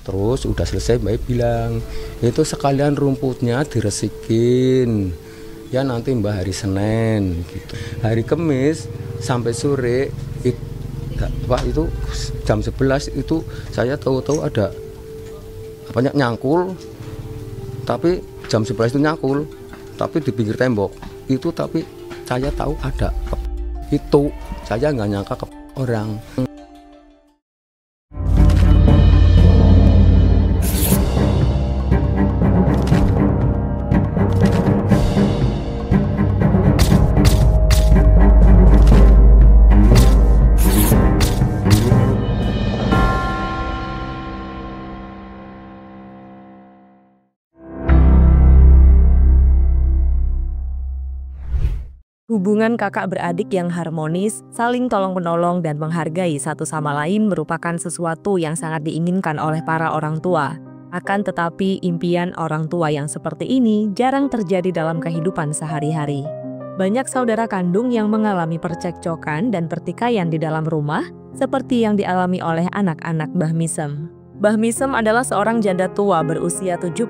Terus udah selesai Mbak bilang, itu sekalian rumputnya diresikin. Ya nanti Mbak hari Senin gitu. Hari Kamis sampai sore itu jam 11 itu saya tahu-tahu ada banyak nyangkul. Tapi jam 11 itu nyangkul, tapi di pinggir tembok. Itu tapi saya tahu ada itu. Saya nggak nyangka ke orang. Hubungan kakak beradik yang harmonis, saling tolong-menolong dan menghargai satu sama lain merupakan sesuatu yang sangat diinginkan oleh para orang tua. Akan tetapi, impian orang tua yang seperti ini jarang terjadi dalam kehidupan sehari-hari. Banyak saudara kandung yang mengalami percekcokan dan pertikaian di dalam rumah, seperti yang dialami oleh anak-anak Mbah Misem. Mbah Misem adalah seorang janda tua berusia 76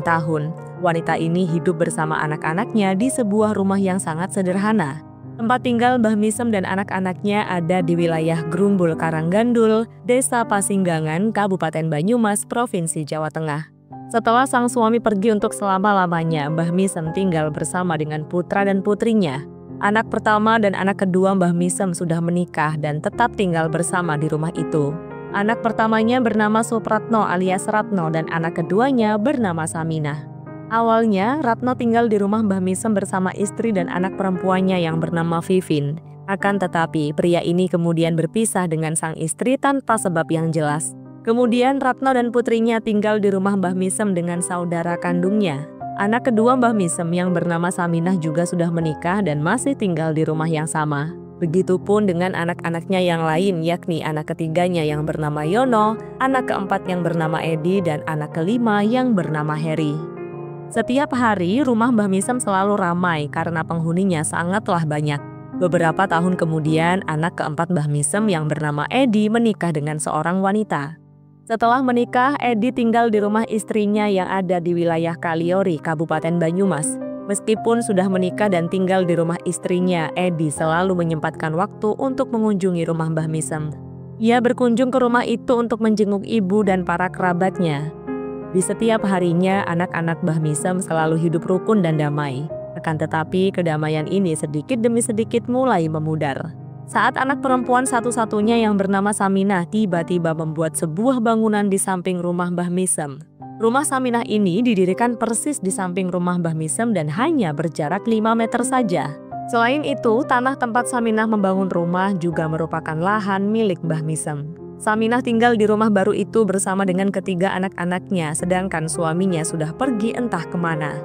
tahun. Wanita ini hidup bersama anak-anaknya di sebuah rumah yang sangat sederhana. Tempat tinggal Mbah Misem dan anak-anaknya ada di wilayah Grumbul Karanggandul, Desa Pasinggangan, Kabupaten Banyumas, Provinsi Jawa Tengah. Setelah sang suami pergi untuk selama-lamanya, Mbah Misem tinggal bersama dengan putra dan putrinya. Anak pertama dan anak kedua Mbah Misem sudah menikah dan tetap tinggal bersama di rumah itu. Anak pertamanya bernama Supratno alias Ratno dan anak keduanya bernama Saminah. Awalnya, Ratno tinggal di rumah Mbah Misem bersama istri dan anak perempuannya yang bernama Vivin. Akan tetapi, pria ini kemudian berpisah dengan sang istri tanpa sebab yang jelas. Kemudian Ratno dan putrinya tinggal di rumah Mbah Misem dengan saudara kandungnya. Anak kedua Mbah Misem yang bernama Saminah juga sudah menikah dan masih tinggal di rumah yang sama. Begitupun dengan anak-anaknya yang lain, yakni anak ketiganya yang bernama Yono, anak keempat yang bernama Edi, dan anak kelima yang bernama Heri. Setiap hari, rumah Mbah Misem selalu ramai karena penghuninya sangatlah banyak. Beberapa tahun kemudian, anak keempat Mbah Misem yang bernama Edi menikah dengan seorang wanita. Setelah menikah, Edi tinggal di rumah istrinya yang ada di wilayah Kaliori, Kabupaten Banyumas. Meskipun sudah menikah dan tinggal di rumah istrinya, Edi selalu menyempatkan waktu untuk mengunjungi rumah Mbah Misem. Ia berkunjung ke rumah itu untuk menjenguk ibu dan para kerabatnya. Di setiap harinya, anak-anak Mbah Misem selalu hidup rukun dan damai. Akan tetapi, kedamaian ini sedikit demi sedikit mulai memudar. Saat anak perempuan satu-satunya yang bernama Saminah tiba-tiba membuat sebuah bangunan di samping rumah Mbah Misem. Rumah Saminah ini didirikan persis di samping rumah Mbah Misem dan hanya berjarak 5 meter saja. Selain itu, tanah tempat Saminah membangun rumah juga merupakan lahan milik Mbah Misem. Saminah tinggal di rumah baru itu bersama dengan ketiga anak-anaknya, sedangkan suaminya sudah pergi entah kemana.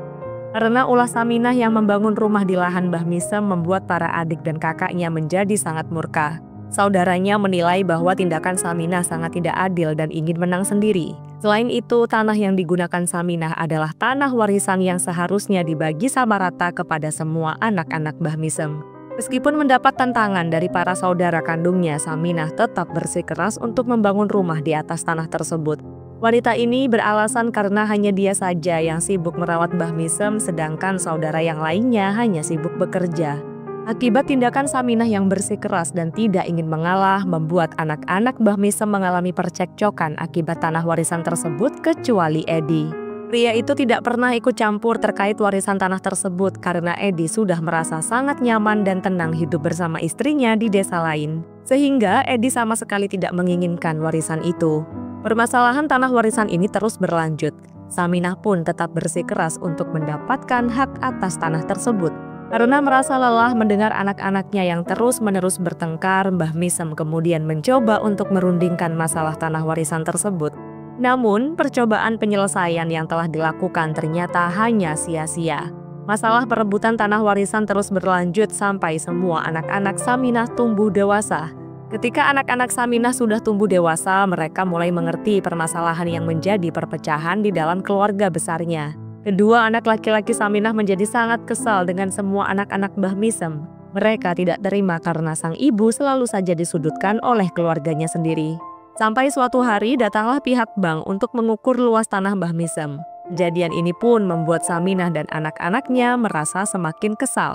Karena ulah Saminah yang membangun rumah di lahan Mbah Misem membuat para adik dan kakaknya menjadi sangat murka. Saudaranya menilai bahwa tindakan Saminah sangat tidak adil dan ingin menang sendiri. Selain itu, tanah yang digunakan Saminah adalah tanah warisan yang seharusnya dibagi sama rata kepada semua anak-anak Mbah Misem. Meskipun mendapat tantangan dari para saudara kandungnya, Saminah tetap bersikeras untuk membangun rumah di atas tanah tersebut. Wanita ini beralasan karena hanya dia saja yang sibuk merawat Mbah Misem, sedangkan saudara yang lainnya hanya sibuk bekerja. Akibat tindakan Saminah yang bersikeras dan tidak ingin mengalah, membuat anak-anak Mbah Misem mengalami percekcokan akibat tanah warisan tersebut kecuali Edi. Pria itu tidak pernah ikut campur terkait warisan tanah tersebut karena Edi sudah merasa sangat nyaman dan tenang hidup bersama istrinya di desa lain. Sehingga Edi sama sekali tidak menginginkan warisan itu. Permasalahan tanah warisan ini terus berlanjut. Saminah pun tetap bersikeras untuk mendapatkan hak atas tanah tersebut. Karena merasa lelah mendengar anak-anaknya yang terus-menerus bertengkar, Mbah Misem kemudian mencoba untuk merundingkan masalah tanah warisan tersebut. Namun, percobaan penyelesaian yang telah dilakukan ternyata hanya sia-sia. Masalah perebutan tanah warisan terus berlanjut sampai semua anak-anak Saminah tumbuh dewasa. Ketika anak-anak Saminah sudah tumbuh dewasa, mereka mulai mengerti permasalahan yang menjadi perpecahan di dalam keluarga besarnya. Kedua anak laki-laki Saminah menjadi sangat kesal dengan semua anak-anak Mbah Misem. Mereka tidak terima karena sang ibu selalu saja disudutkan oleh keluarganya sendiri. Sampai suatu hari datanglah pihak bank untuk mengukur luas tanah Mbah Misem. Kejadian ini pun membuat Saminah dan anak-anaknya merasa semakin kesal.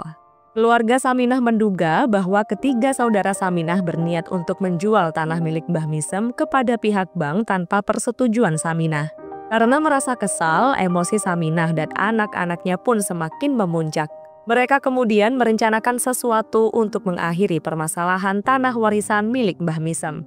Keluarga Saminah menduga bahwa ketiga saudara Saminah berniat untuk menjual tanah milik Mbah Misem kepada pihak bank tanpa persetujuan Saminah. Karena merasa kesal, emosi Saminah dan anak-anaknya pun semakin memuncak. Mereka kemudian merencanakan sesuatu untuk mengakhiri permasalahan tanah warisan milik Mbah Misem.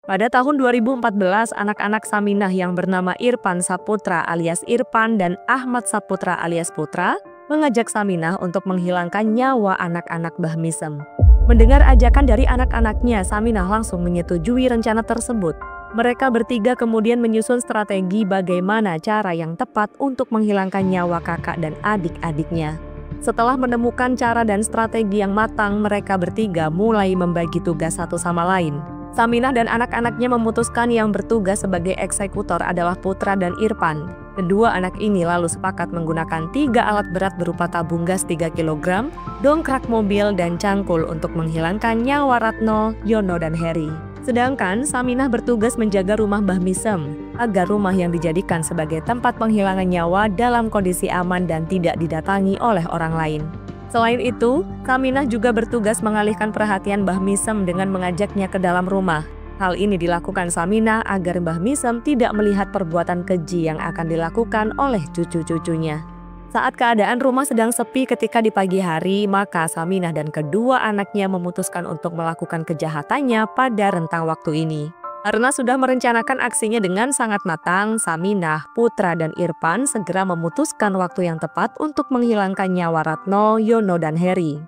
Pada tahun 2014, anak-anak Saminah yang bernama Irfan Saputra alias Irfan dan Ahmad Saputra alias Putra mengajak Saminah untuk menghilangkan nyawa anak-anak Mbah Misem. Mendengar ajakan dari anak-anaknya, Saminah langsung menyetujui rencana tersebut. Mereka bertiga kemudian menyusun strategi bagaimana cara yang tepat untuk menghilangkan nyawa kakak dan adik-adiknya. Setelah menemukan cara dan strategi yang matang, mereka bertiga mulai membagi tugas satu sama lain. Saminah dan anak-anaknya memutuskan yang bertugas sebagai eksekutor adalah Putra dan Irfan. Kedua anak ini lalu sepakat menggunakan 3 alat berat berupa tabung gas 3 kg, dongkrak mobil, dan cangkul untuk menghilangkan nyawa Ratno, Yono, dan Heri. Sedangkan Saminah bertugas menjaga rumah Mbah Misem, agar rumah yang dijadikan sebagai tempat penghilangan nyawa dalam kondisi aman dan tidak didatangi oleh orang lain. Selain itu, Saminah juga bertugas mengalihkan perhatian Mbah Misem dengan mengajaknya ke dalam rumah. Hal ini dilakukan Saminah agar Mbah Misem tidak melihat perbuatan keji yang akan dilakukan oleh cucu-cucunya. Saat keadaan rumah sedang sepi ketika di pagi hari, maka Saminah dan kedua anaknya memutuskan untuk melakukan kejahatannya pada rentang waktu ini. Karena sudah merencanakan aksinya dengan sangat matang, Saminah, Putra, dan Irfan segera memutuskan waktu yang tepat untuk menghilangkan nyawa Ratno, Yono, dan Heri.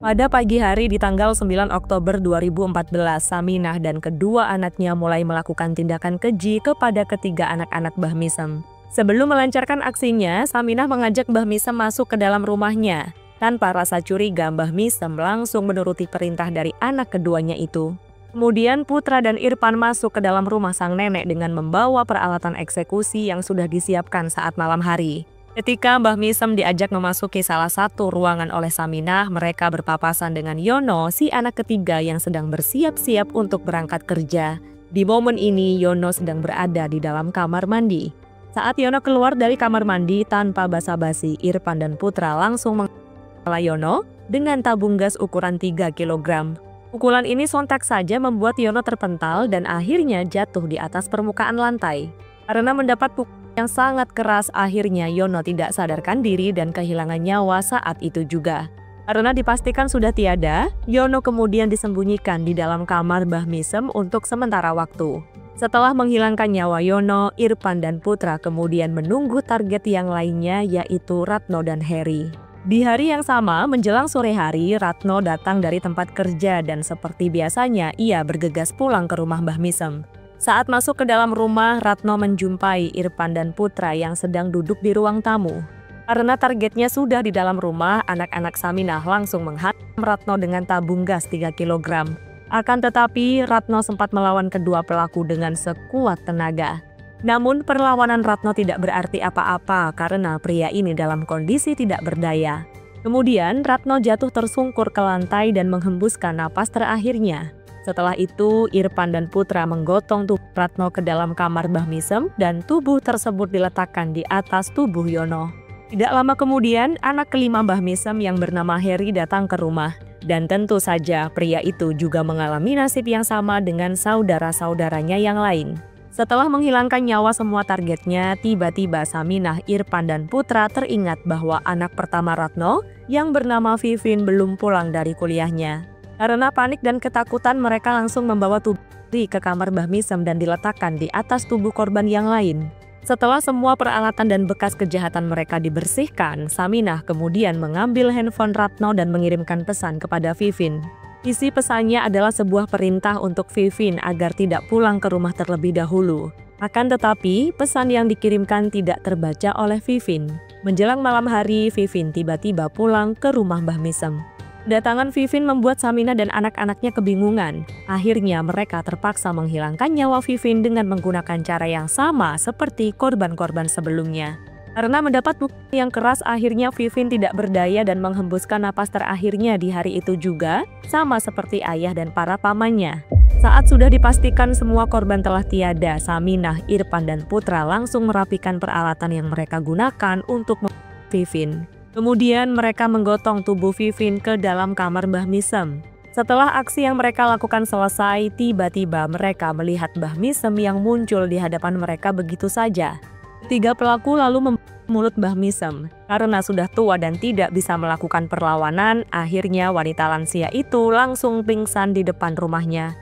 Pada pagi hari di tanggal 9 Oktober 2014, Saminah dan kedua anaknya mulai melakukan tindakan keji kepada ketiga anak-anak Mbah Misem. Sebelum melancarkan aksinya, Saminah mengajak Mbah Misem masuk ke dalam rumahnya. Tanpa rasa curiga, Mbah Misem langsung menuruti perintah dari anak keduanya itu. Kemudian Putra dan Irfan masuk ke dalam rumah sang nenek dengan membawa peralatan eksekusi yang sudah disiapkan saat malam hari. Ketika Mbah Misem diajak memasuki salah satu ruangan oleh Saminah, mereka berpapasan dengan Yono, si anak ketiga yang sedang bersiap-siap untuk berangkat kerja. Di momen ini, Yono sedang berada di dalam kamar mandi. Saat Yono keluar dari kamar mandi tanpa basa-basi, Irfan dan Putra langsung menghela Yono dengan tabung gas ukuran 3 kg. Pukulan ini sontak saja membuat Yono terpental dan akhirnya jatuh di atas permukaan lantai. Karena mendapat pukulan yang sangat keras, akhirnya Yono tidak sadarkan diri dan kehilangan nyawa saat itu juga. Karena dipastikan sudah tiada, Yono kemudian disembunyikan di dalam kamar Mbah Misem untuk sementara waktu. Setelah menghilangkan nyawa Yono, Irfan dan Putra kemudian menunggu target yang lainnya, yaitu Ratno dan Heri. Di hari yang sama, menjelang sore hari, Ratno datang dari tempat kerja dan seperti biasanya ia bergegas pulang ke rumah Mbah Misem. Saat masuk ke dalam rumah, Ratno menjumpai Irfan dan Putra yang sedang duduk di ruang tamu. Karena targetnya sudah di dalam rumah, anak-anak Saminah langsung menghantam Ratno dengan tabung gas 3 kg. Akan tetapi, Ratno sempat melawan kedua pelaku dengan sekuat tenaga. Namun perlawanan Ratno tidak berarti apa-apa karena pria ini dalam kondisi tidak berdaya. Kemudian Ratno jatuh tersungkur ke lantai dan menghembuskan napas terakhirnya. Setelah itu Irfan dan Putra menggotong tubuh Ratno ke dalam kamar Mbah Misem dan tubuh tersebut diletakkan di atas tubuh Yono. Tidak lama kemudian anak kelima Mbah Misem yang bernama Heri datang ke rumah. Dan tentu saja pria itu juga mengalami nasib yang sama dengan saudara-saudaranya yang lain. Setelah menghilangkan nyawa semua targetnya, tiba-tiba Saminah, Irfan, dan Putra teringat bahwa anak pertama Ratno yang bernama Vivin belum pulang dari kuliahnya. Karena panik dan ketakutan, mereka langsung membawa tubuh ke kamar Mbah Misem dan diletakkan di atas tubuh korban yang lain. Setelah semua peralatan dan bekas kejahatan mereka dibersihkan, Saminah kemudian mengambil handphone Ratno dan mengirimkan pesan kepada Vivin. Isi pesannya adalah sebuah perintah untuk Vivin agar tidak pulang ke rumah terlebih dahulu. Akan tetapi, pesan yang dikirimkan tidak terbaca oleh Vivin. Menjelang malam hari, Vivin tiba-tiba pulang ke rumah Mbah Misem. Kedatangan Vivin membuat Saminah dan anak-anaknya kebingungan. Akhirnya mereka terpaksa menghilangkan nyawa Vivin dengan menggunakan cara yang sama seperti korban-korban sebelumnya. Karena mendapat bukti yang keras, akhirnya Vivin tidak berdaya dan menghembuskan napas terakhirnya di hari itu juga, sama seperti ayah dan para pamannya. Saat sudah dipastikan semua korban telah tiada, Saminah, Irfan, dan Putra langsung merapikan peralatan yang mereka gunakan untuk membunuh Vivin. Kemudian mereka menggotong tubuh Vivin ke dalam kamar Mbah Misem. Setelah aksi yang mereka lakukan selesai, tiba-tiba mereka melihat Mbah Misem yang muncul di hadapan mereka begitu saja. Ketiga pelaku lalu membunuh mulut Mbah Misem. Karena sudah tua dan tidak bisa melakukan perlawanan, akhirnya wanita lansia itu langsung pingsan di depan rumahnya.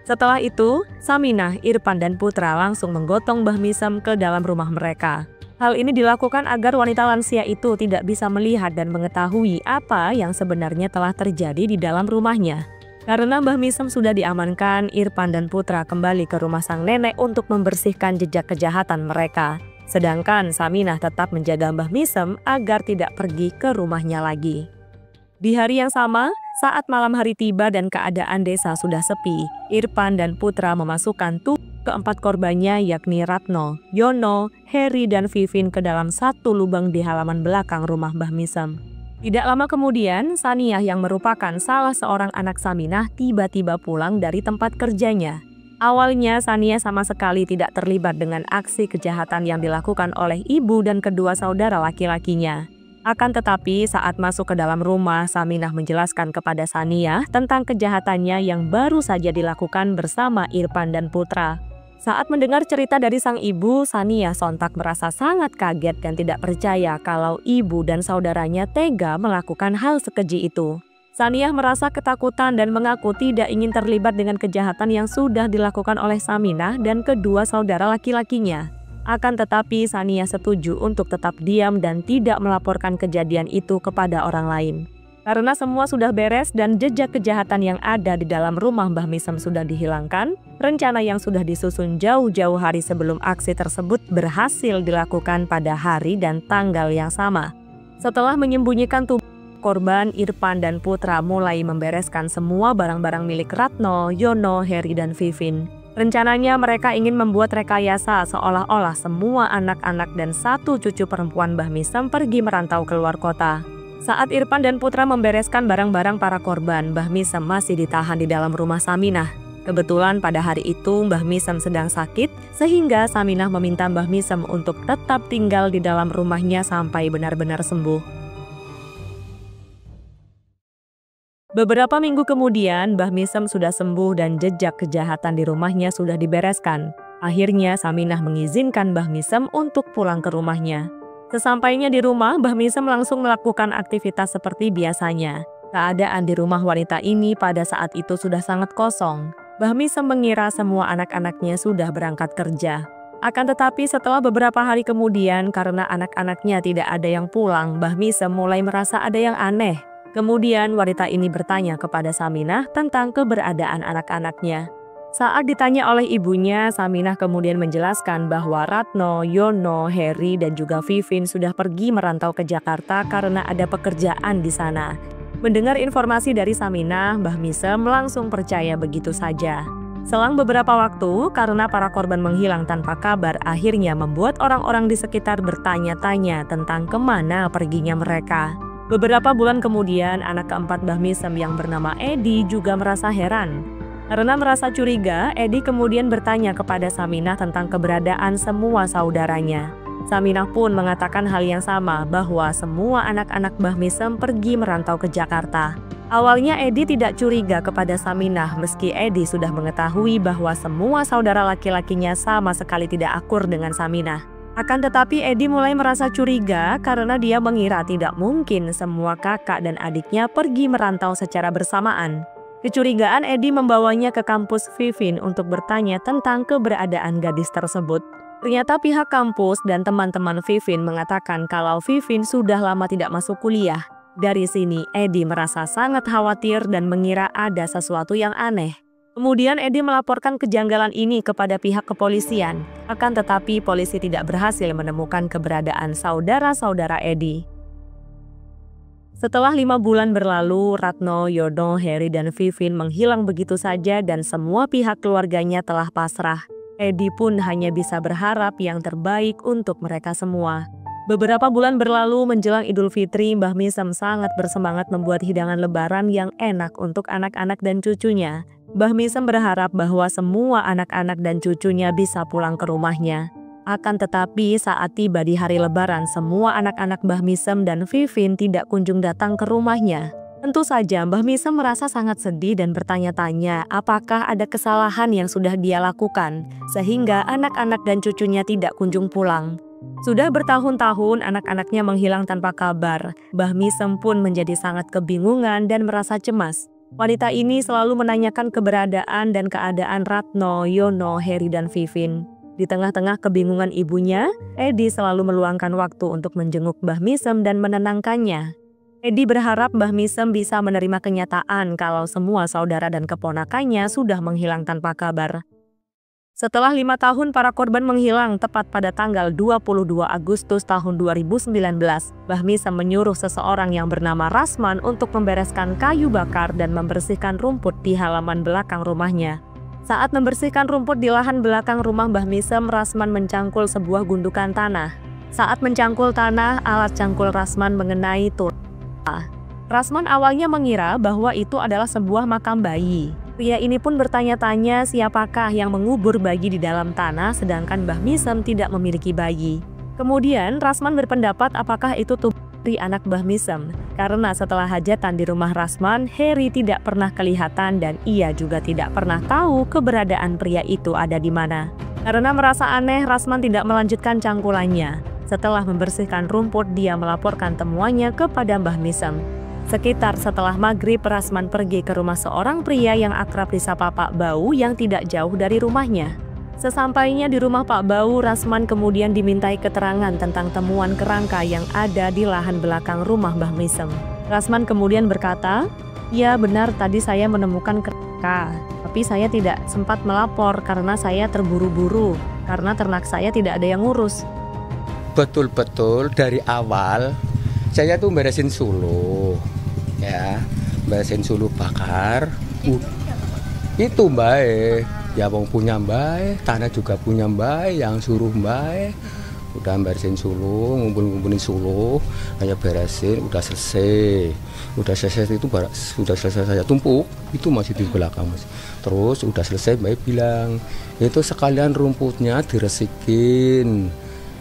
Setelah itu, Saminah, Irfan, dan Putra langsung menggotong Mbah Misem ke dalam rumah mereka. Hal ini dilakukan agar wanita lansia itu tidak bisa melihat dan mengetahui apa yang sebenarnya telah terjadi di dalam rumahnya. Karena Mbah Misem sudah diamankan, Irfan dan Putra kembali ke rumah sang nenek untuk membersihkan jejak kejahatan mereka. Sedangkan Saminah tetap menjaga Mbah Misem agar tidak pergi ke rumahnya lagi. Di hari yang sama, saat malam hari tiba dan keadaan desa sudah sepi, Irfan dan Putra memasukkan tubuh keempat korbannya yakni Ratno, Yono, Heri, dan Vivin ke dalam satu lubang di halaman belakang rumah Mbah Misem. Tidak lama kemudian, Saniah yang merupakan salah seorang anak Saminah tiba-tiba pulang dari tempat kerjanya. Awalnya Saniah sama sekali tidak terlibat dengan aksi kejahatan yang dilakukan oleh ibu dan kedua saudara laki-lakinya. Akan tetapi saat masuk ke dalam rumah, Saminah menjelaskan kepada Saniah tentang kejahatannya yang baru saja dilakukan bersama Irfan dan Putra. Saat mendengar cerita dari sang ibu, Saniah sontak merasa sangat kaget dan tidak percaya kalau ibu dan saudaranya tega melakukan hal sekeji itu. Saniah merasa ketakutan dan mengaku tidak ingin terlibat dengan kejahatan yang sudah dilakukan oleh Saminah dan kedua saudara laki-lakinya. Akan tetapi Saniah setuju untuk tetap diam dan tidak melaporkan kejadian itu kepada orang lain. Karena semua sudah beres dan jejak kejahatan yang ada di dalam rumah Mbah Misem sudah dihilangkan, rencana yang sudah disusun jauh-jauh hari sebelum aksi tersebut berhasil dilakukan pada hari dan tanggal yang sama. Setelah menyembunyikan tubuh korban, Irfan dan Putra mulai membereskan semua barang-barang milik Ratno, Yono, Heri, dan Vivin. Rencananya mereka ingin membuat rekayasa seolah-olah semua anak-anak dan satu cucu perempuan Mbah Misem pergi merantau keluar kota. Saat Irfan dan Putra membereskan barang-barang para korban, Mbah Misem masih ditahan di dalam rumah Saminah. Kebetulan pada hari itu Mbah Misem sedang sakit, sehingga Saminah meminta Mbah Misem untuk tetap tinggal di dalam rumahnya sampai benar-benar sembuh. Beberapa minggu kemudian, Mbah Misem sudah sembuh dan jejak kejahatan di rumahnya sudah dibereskan. Akhirnya Saminah mengizinkan Mbah Misem untuk pulang ke rumahnya. Sesampainya di rumah, Mbah Misem langsung melakukan aktivitas seperti biasanya. Keadaan di rumah wanita ini pada saat itu sudah sangat kosong. Mbah Misem mengira semua anak-anaknya sudah berangkat kerja. Akan tetapi setelah beberapa hari kemudian, karena anak-anaknya tidak ada yang pulang, Mbah Misem mulai merasa ada yang aneh. Kemudian wanita ini bertanya kepada Saminah tentang keberadaan anak-anaknya. Saat ditanya oleh ibunya, Saminah kemudian menjelaskan bahwa Ratno, Yono, Heri, dan juga Vivin sudah pergi merantau ke Jakarta karena ada pekerjaan di sana. Mendengar informasi dari Saminah, Mbah Misem langsung percaya begitu saja. Selang beberapa waktu, karena para korban menghilang tanpa kabar, akhirnya membuat orang-orang di sekitar bertanya-tanya tentang kemana perginya mereka. Beberapa bulan kemudian, anak keempat Mbah Misem yang bernama Edi juga merasa heran. Karena merasa curiga, Edi kemudian bertanya kepada Saminah tentang keberadaan semua saudaranya. Saminah pun mengatakan hal yang sama, bahwa semua anak-anak Mbah Misem pergi merantau ke Jakarta. Awalnya Edi tidak curiga kepada Saminah meski Edi sudah mengetahui bahwa semua saudara laki-lakinya sama sekali tidak akur dengan Saminah. Akan tetapi Edi mulai merasa curiga karena dia mengira tidak mungkin semua kakak dan adiknya pergi merantau secara bersamaan. Kecurigaan Edi membawanya ke kampus Vivin untuk bertanya tentang keberadaan gadis tersebut. Ternyata pihak kampus dan teman-teman Vivin mengatakan kalau Vivin sudah lama tidak masuk kuliah. Dari sini Edi merasa sangat khawatir dan mengira ada sesuatu yang aneh. Kemudian Edi melaporkan kejanggalan ini kepada pihak kepolisian. Akan tetapi polisi tidak berhasil menemukan keberadaan saudara-saudara Edi. Setelah 5 bulan berlalu, Ratno, Yono, Heri, dan Vivin menghilang begitu saja dan semua pihak keluarganya telah pasrah. Edi pun hanya bisa berharap yang terbaik untuk mereka semua. Beberapa bulan berlalu menjelang Idul Fitri, Mbah Misem sangat bersemangat membuat hidangan lebaran yang enak untuk anak-anak dan cucunya. Mbah Misem berharap bahwa semua anak-anak dan cucunya bisa pulang ke rumahnya. Akan tetapi saat tiba di hari lebaran, semua anak-anak Mbah Misem dan Vivin tidak kunjung datang ke rumahnya. Tentu saja Mbah Misem merasa sangat sedih dan bertanya-tanya apakah ada kesalahan yang sudah dia lakukan, sehingga anak-anak dan cucunya tidak kunjung pulang. Sudah bertahun-tahun anak-anaknya menghilang tanpa kabar. Mbah Misem pun menjadi sangat kebingungan dan merasa cemas. Wanita ini selalu menanyakan keberadaan dan keadaan Ratno, Yono, Heri, dan Vivin. Di tengah-tengah kebingungan ibunya, Edi selalu meluangkan waktu untuk menjenguk Mbah Misem dan menenangkannya. Edi berharap Mbah Misem bisa menerima kenyataan kalau semua saudara dan keponakannya sudah menghilang tanpa kabar. Setelah 5 tahun para korban menghilang tepat pada tanggal 22 Agustus tahun 2019, Mbah Misem menyuruh seseorang yang bernama Rasman untuk membereskan kayu bakar dan membersihkan rumput di halaman belakang rumahnya. Saat membersihkan rumput di lahan belakang rumah Mbah Misem, Rasman mencangkul sebuah gundukan tanah. Saat mencangkul tanah, alat cangkul Rasman mengenai tulang. Rasman awalnya mengira bahwa itu adalah sebuah makam bayi. Pria ini pun bertanya-tanya siapakah yang mengubur bayi di dalam tanah sedangkan Mbah Misem tidak memiliki bayi. Kemudian Rasman berpendapat apakah itu tubuh anak Mbah Misem. Karena setelah hajatan di rumah Rasman, Heri tidak pernah kelihatan dan ia juga tidak pernah tahu keberadaan pria itu ada di mana. Karena merasa aneh, Rasman tidak melanjutkan cangkulannya. Setelah membersihkan rumput, dia melaporkan temuannya kepada Mbah Misem. Sekitar setelah maghrib, Rasman pergi ke rumah seorang pria yang akrab disapa Pak Bau yang tidak jauh dari rumahnya. Sesampainya di rumah Pak Bau, Rasman kemudian dimintai keterangan tentang temuan kerangka yang ada di lahan belakang rumah Mbah Misem. Rasman kemudian berkata, "Ya benar, tadi saya menemukan kerangka, tapi saya tidak sempat melapor karena saya terburu-buru, karena ternak saya tidak ada yang ngurus." Betul-betul dari awal saya tuh beresin suluh, ya, beresin suluh bakar. Itu Mbak, ya wong punya Mbak, tanah juga punya Mbak, yang suruh Mbak. Udah beresin suluh, ngumpulin suluh, hanya beresin, udah selesai. Udah selesai itu sudah selesai saya tumpuk, itu masih di belakang Mas. Terus udah selesai Mbak bilang, itu sekalian rumputnya diresikin.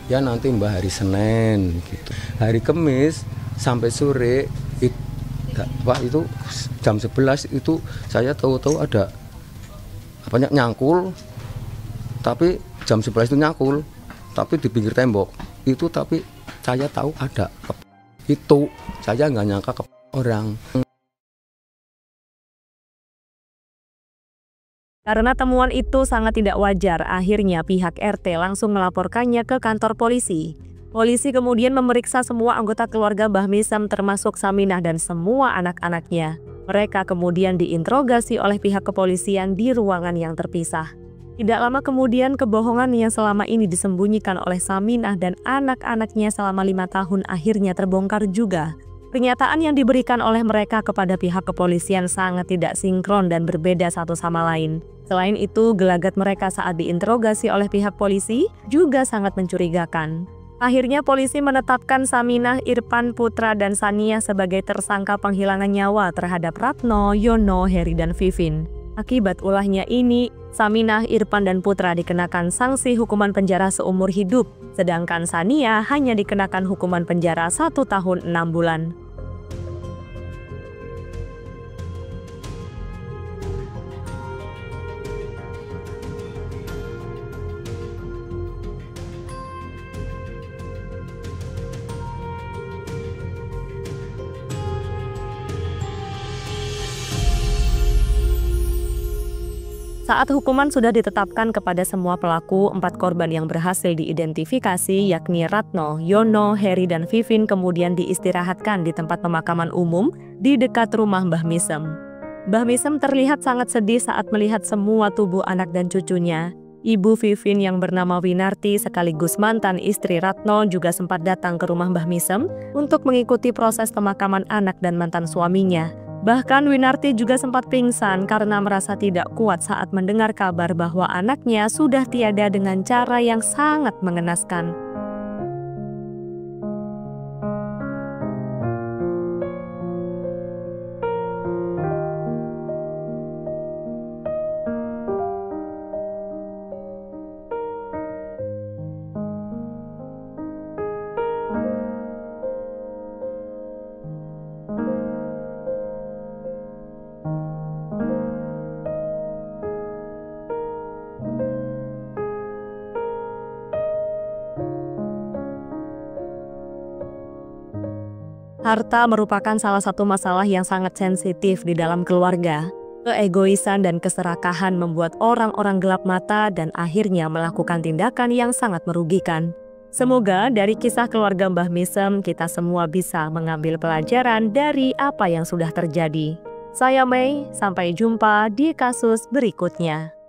Ya nanti Mbak hari Senin gitu. Hari Kamis sampai sore itu jam 11 itu saya tahu-tahu ada banyak nyangkul, tapi jam 11 itu nyangkul tapi di pinggir tembok itu, tapi saya tahu ada itu, saya nggak nyangka ke orang. Karena temuan itu sangat tidak wajar, akhirnya pihak RT langsung melaporkannya ke kantor polisi. Polisi kemudian memeriksa semua anggota keluarga Mbah Misem termasuk Saminah dan semua anak-anaknya. Mereka kemudian diinterogasi oleh pihak kepolisian di ruangan yang terpisah. Tidak lama kemudian, kebohongan yang selama ini disembunyikan oleh Saminah dan anak-anaknya selama 5 tahun akhirnya terbongkar juga. Pernyataan yang diberikan oleh mereka kepada pihak kepolisian sangat tidak sinkron dan berbeda satu sama lain. Selain itu, gelagat mereka saat diinterogasi oleh pihak polisi juga sangat mencurigakan. Akhirnya polisi menetapkan Saminah, Irfan, Putra, dan Sania sebagai tersangka penghilangan nyawa terhadap Ratno, Yono, Heri, dan Vivin. Akibat ulahnya ini, Saminah, Irfan, dan Putra dikenakan sanksi hukuman penjara seumur hidup, sedangkan Sania hanya dikenakan hukuman penjara 1 tahun 6 bulan. Saat hukuman sudah ditetapkan kepada semua pelaku, 4 korban yang berhasil diidentifikasi yakni Ratno, Yono, Heri, dan Vivin kemudian diistirahatkan di tempat pemakaman umum di dekat rumah Mbah Misem. Mbah Misem terlihat sangat sedih saat melihat semua tubuh anak dan cucunya. Ibu Vivin yang bernama Winarti sekaligus mantan istri Ratno juga sempat datang ke rumah Mbah Misem untuk mengikuti proses pemakaman anak dan mantan suaminya. Bahkan Winarti juga sempat pingsan karena merasa tidak kuat saat mendengar kabar bahwa anaknya sudah tiada dengan cara yang sangat mengenaskan. Harta merupakan salah satu masalah yang sangat sensitif di dalam keluarga. Keegoisan dan keserakahan membuat orang-orang gelap mata dan akhirnya melakukan tindakan yang sangat merugikan. Semoga dari kisah keluarga Mbah Misem kita semua bisa mengambil pelajaran dari apa yang sudah terjadi. Saya Mei, sampai jumpa di kasus berikutnya.